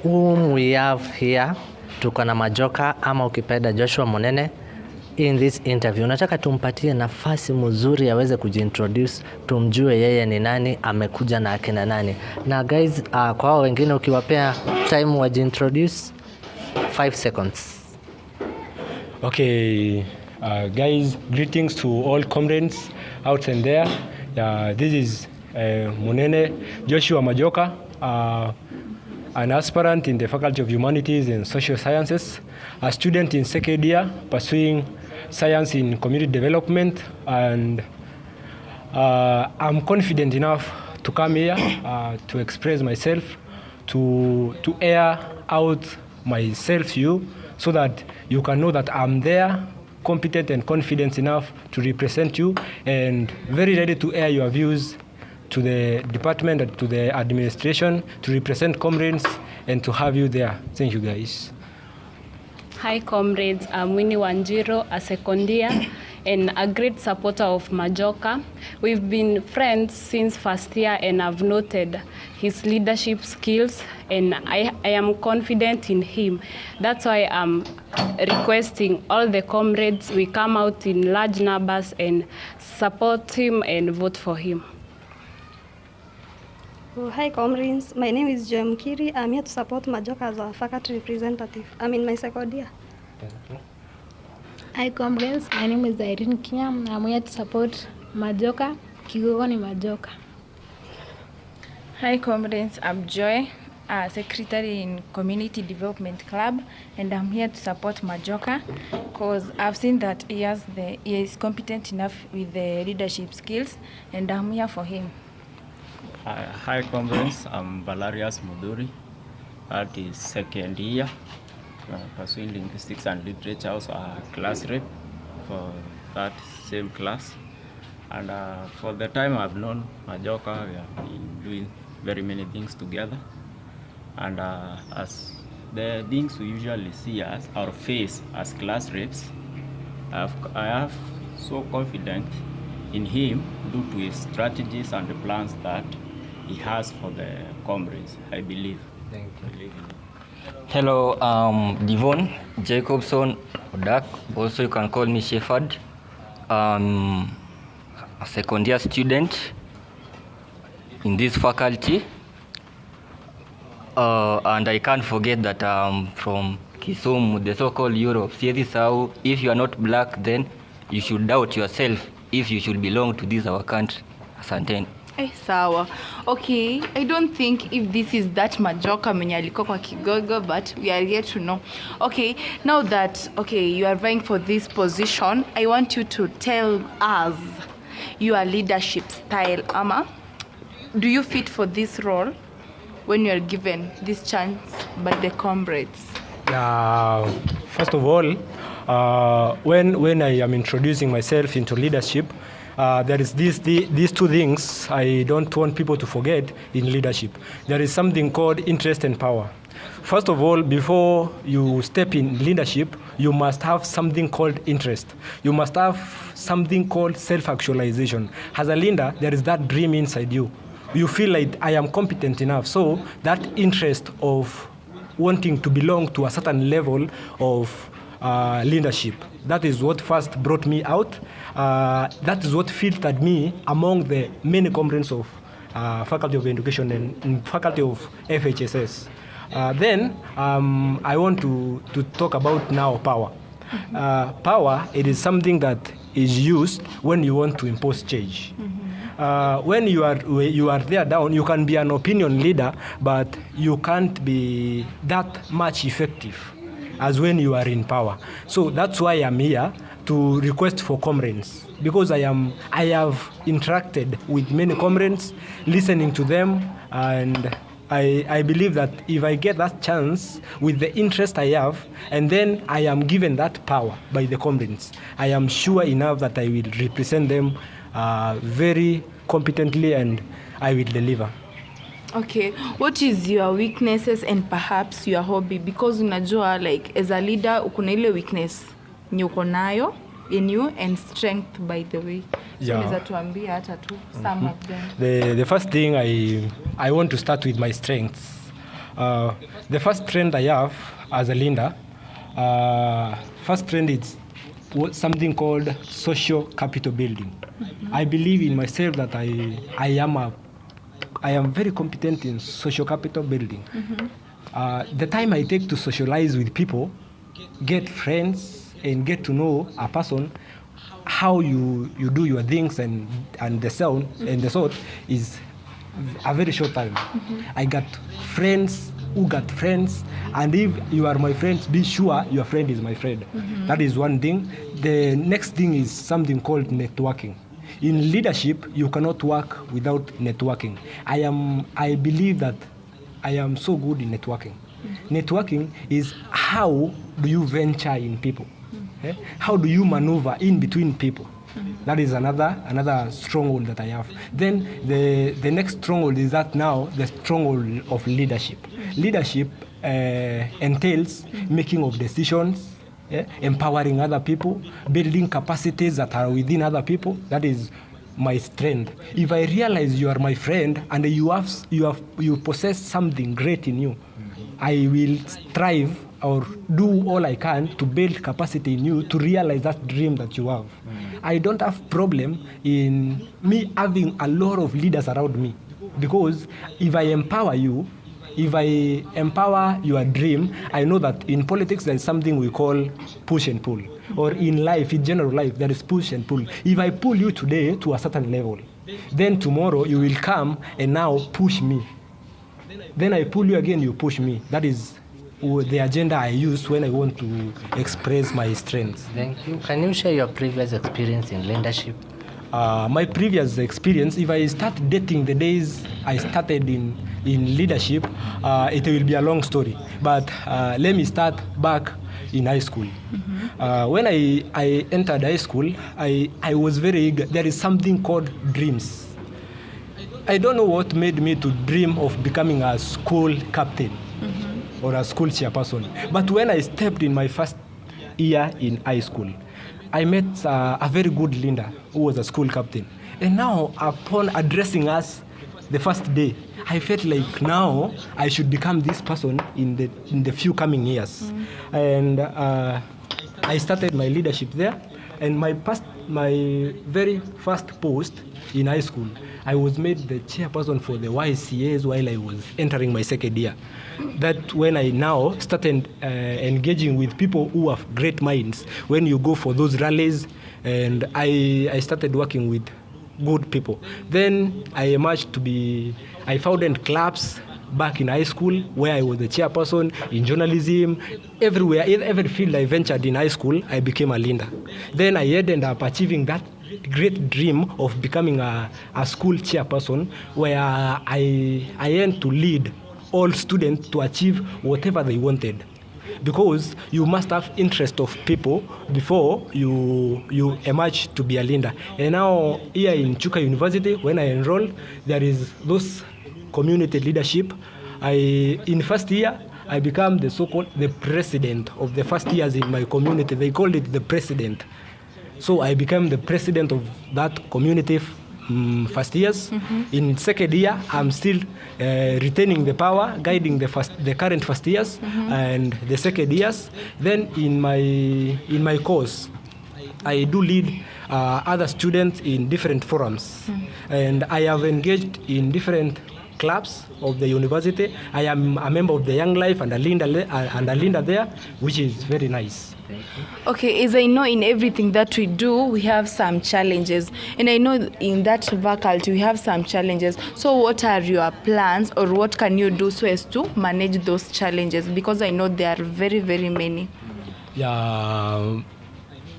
whom we have here, tuko na Majoka ama ukipenda Joshua Monene in this interview. Nataka tumpatie nafasi mzuri aweze kujiintroduce, tumjue yeye ni nani, amekuja na akina nani. Na guys, kwa hao wengine ukiwapea time wajiintroduce 5 seconds. Okay, guys, greetings to all comrades out and there. This is Monene Joshua Majoka, an aspirant in the Faculty of Humanities and Social Sciences, a student in second year pursuing science in community development, and I'm confident enough to come here to express myself, to air out myself to you, so that you can know that I'm there, competent and confident enough to represent you, and very ready to air your views to the department and to the administration, to represent comrades and to have you there. Thank you, guys. Hi comrades, I'm Winnie Wanjiro, a second year and a great supporter of Majoka. We've been friends since first year and I've noted his leadership skills and I am confident in him. That's why I'm requesting all the comrades, we come out in large numbers and support him and vote for him. Hi comrades, my name is Joy Mkiri. I'm here to support Majoka as a faculty representative. I'm in my second year. Hi comrades, my name is Irene Kinyam. I'm here to support Majoka. Kigogo ni Majoka. Hi comrades, I'm Joy, a secretary in Community Development Club, and I'm here to support Majoka because I've seen that he is competent enough with the leadership skills, and I'm here for him. Hi comrades, I'm Valerius Muduri, that is second year, pursuing linguistics and literature, also a class rep for that same class. And for the time I've known Majoka, we have been doing very many things together. And as the things we usually see as our face as class reps, I have so confident in him due to his strategies and the plans that he has for the comrades, I believe. Thank you. Hello, Devon Jacobson Odak. Also, you can call me Shefer. A second year student in this faculty. And I can't forget that I'm from Kisumu, the so-called Europe. So if you are not black, then you should doubt yourself if you should belong to this our country. Asante. Sawa. Okay, I don't think if this is that Majoka mwenye alikuwa kwa Kigogo, but we are yet to know. Okay, now that you are vying for this position, I want you to tell us your leadership style. Ama, do you fit for this role when you are given this chance by the comrades? First of all, when I am introducing myself into leadership, there is these two things I don't want people to forget in leadership. There is something called interest and power. First of all, before you step in leadership, you must have something called interest. You must have something called self-actualization. As a leader, there is that dream inside you. You feel like I am competent enough. So that interest of wanting to belong to a certain level of leadership, that is what first brought me out. That is what filtered me among the many comrades of Faculty of Education and Faculty of FHSS. Then I want to talk about now power. Power, it is something that is used when you want to impose change. When you are there down, you can be an opinion leader, but you can't be that much effective as when you are in power. So that's why I'm here to request for comrades, because I have interacted with many comrades, listening to them, and I believe that if I get that chance with the interest I have, and then I am given that power by the comrades, I am sure enough that I will represent them very competently and I will deliver. Okay, what is your weaknesses and perhaps your hobby? Because unajua, like, as a leader, ukuna ile weakness ni uko nayo in you and strength, by the way. So unaweza tuambia hata tu some of them. The first thing I want to start with my strengths. The first trend I have as a leader, first trend is something called social capital building. I believe in myself that I am very competent in social capital building. The time I take to socialize with people, get friends, and get to know a person, how you do your things and the sound and the sort is a very short time. I got friends who got friends, and if you are my friend, be sure your friend is my friend. That is one thing. The next thing is something called networking. In leadership, you cannot work without networking. I believe that I am so good in networking. Networking is how do you venture in people? How do you maneuver in between people? That is another stronghold that I have. Then the next stronghold is that now the stronghold of leadership. Leadership entails making of decisions, empowering other people, building capacities that are within other people. That is my strength. If I realize you are my friend and you possess something great in you, I will strive or do all I can to build capacity in you to realize that dream that you have. I don't have problem in me having a lot of leaders around me, because if I empower you, if I empower your dream, I know that in politics there is something we call push and pull, or in life, in general life, there is push and pull. If I pull you today to a certain level, then tomorrow you will come and now push me. Then I pull you again, you push me. That is the agenda I use when I want to express my strengths. Thank you. Can you share your previous experience in leadership? My previous experience, if I start dating the days I started in leadership, it will be a long story. But let me start back in high school. When I entered high school, I was very eager. There is something called dreams. I don't know what made me to dream of becoming a school captain or a school chairperson. But when I stepped in my first year in high school, I met a very good leader who was a school captain. And now, upon addressing us the first day, I felt like now I should become this person in the few coming years. And I started my leadership there. And my very first post in high school, I was made the chairperson for the YCAs while I was entering my second year. That when I now started engaging with people who have great minds, when you go for those rallies, and I started working with good people. Then I founded clubs back in high school where I was the chairperson, in journalism, everywhere, in every field I ventured in high school, I became a leader. Then I ended up achieving that great dream of becoming a school chairperson, where I aimed to lead all students to achieve whatever they wanted. Because you must have interest of people before you emerge to be a leader. And now here in Chuka University, when I enrolled, there is those community leadership. In first year, I became the president of the first years in my community. They called it the president. So I became the president of that community first years. In second year, I'm still retaining the power, guiding the current first years and the second years. Then in my course, I do lead other students in different forums, and I have engaged in different clubs of the university. I am a member of the Young Life and a leader there, which is very nice. Okay, as I know, in everything that we do, we have some challenges. And I know in that faculty, we have some challenges. So what are your plans, or what can you do so as to manage those challenges? Because I know there are very, very many. Yeah,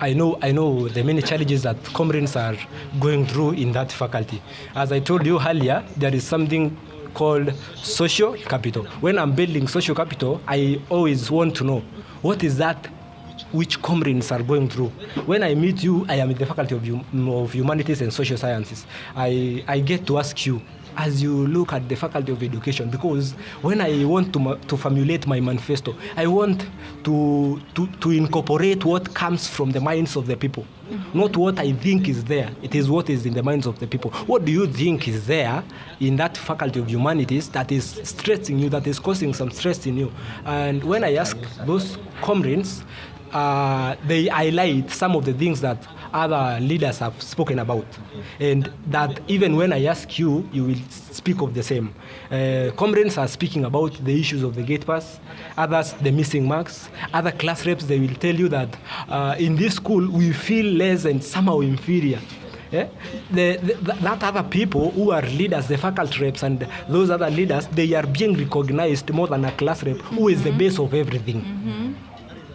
I know the many challenges that comrades are going through in that faculty. As I told you earlier, there is something called social capital. When I'm building social capital, I always want to know what is that which comrades are going through. When I meet you, I am in the Faculty of Humanities and Social Sciences. I get to ask you, as you look at the Faculty of Education, because when I want to formulate my manifesto, I want to incorporate what comes from the minds of the people, not what I think is there. It is what is in the minds of the people. What do you think is there in that Faculty of Humanities that is stressing you, that is causing some stress in you? And when I ask those comrades, they highlight some of the things that other leaders have spoken about, and that even when I ask you, you will speak of the same. Comrades are speaking about the issues of the gate pass, others the missing marks, other class reps, they will tell you that in this school we feel less and somehow inferior. Yeah? That other people who are leaders, the faculty reps and those other leaders, they are being recognized more than a class rep who is the base of everything.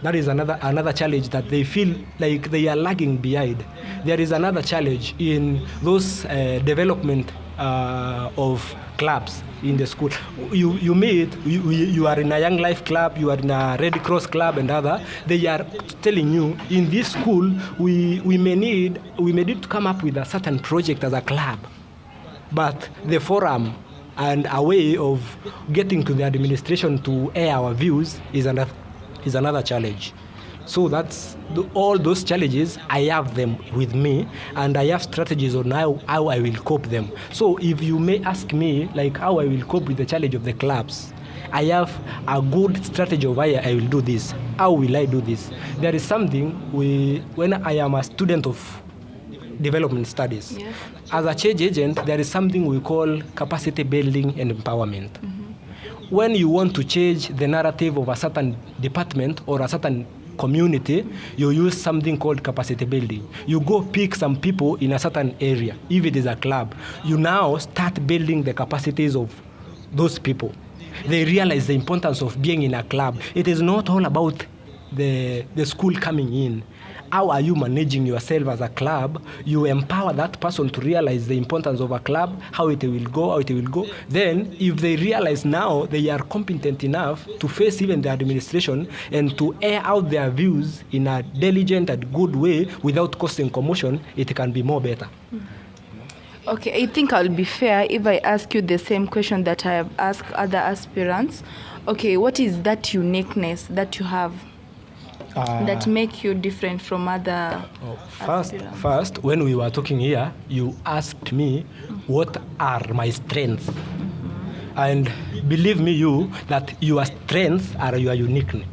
That is another challenge that they feel like they are lagging behind. There is another challenge in those development of clubs in the school. You meet, you are in a Young Life club, you are in a Red Cross club and other. They are telling you, in this school, we may need to come up with a certain project as a club. But the forum and a way of getting to the administration to air our views is another challenge. So that's all those challenges, I have them with me, and I have strategies on how I will cope them. So if you may ask me like how I will cope with the challenge of the clubs, I have a good strategy of how I will do this. How will I do this? There is something when I am a student of development studies, yes. As a change agent, there is something we call capacity building and empowerment. When you want to change the narrative of a certain department or a certain community, you use something called capacity building. You go pick some people in a certain area. If it is a club, you now start building the capacities of those people. They realize the importance of being in a club. It is not all about the school coming in. How are you managing yourself as a club? You empower that person to realize the importance of a club, how it will go. Then, if they realize now they are competent enough to face even the administration and to air out their views in a diligent and good way without causing commotion, it can be more better. Okay, I think I'll be fair if I ask you the same question that I have asked other aspirants. Okay, what is that uniqueness that you have? That make you different from other First, when we were talking here, you asked me what are my strengths. And believe me, that your strengths are your uniqueness.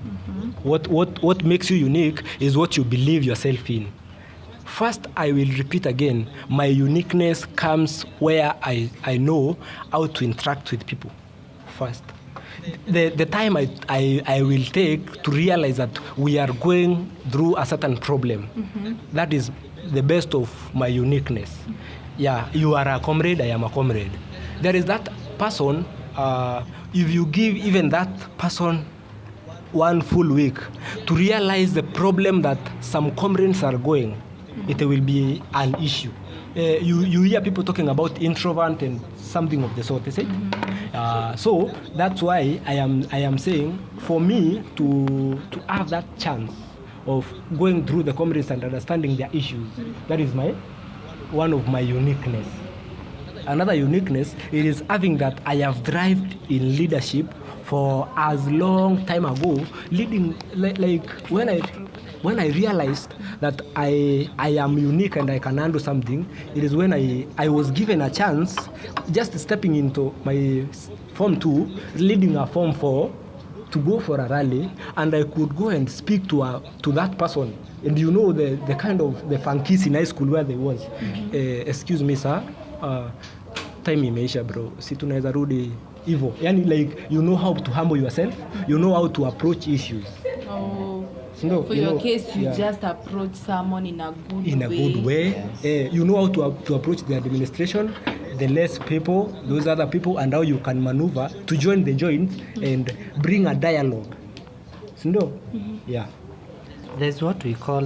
What makes you unique is what you believe yourself in. First, I will repeat again, my uniqueness comes where I know how to interact with people first. The time I will take to realize that we are going through a certain problem, that is the best of my uniqueness. Yeah, you are a comrade, I am a comrade. There is that person, if you give even that person one full week to realize the problem that some comrades are going, it will be an issue. You hear people talking about introvert and something of the sort, is it? So that's why I am saying, for me to have that chance of going through the comrades and understanding their issues, that is one of my uniqueness. Another uniqueness, it is having that I have thrived in leadership for as long time ago, leading like when I realized that I am unique and I can handle something, it is when I was given a chance, just stepping into my Form 2, leading a Form 4, to go for a rally, and I could go and speak to that person. And you know the kind of the funkies in high school where they was. Excuse me, sir. Time imeisha bro. Si tunaweza rudi hivyo. Yani like you know how to humble yourself, you know how to approach issues. No, for your case, you just approach someone in a good way. Yes. You know how to approach the administration, the less people, those other people, and how you can maneuver to join the joint and bring a dialogue. Yeah. There's what we call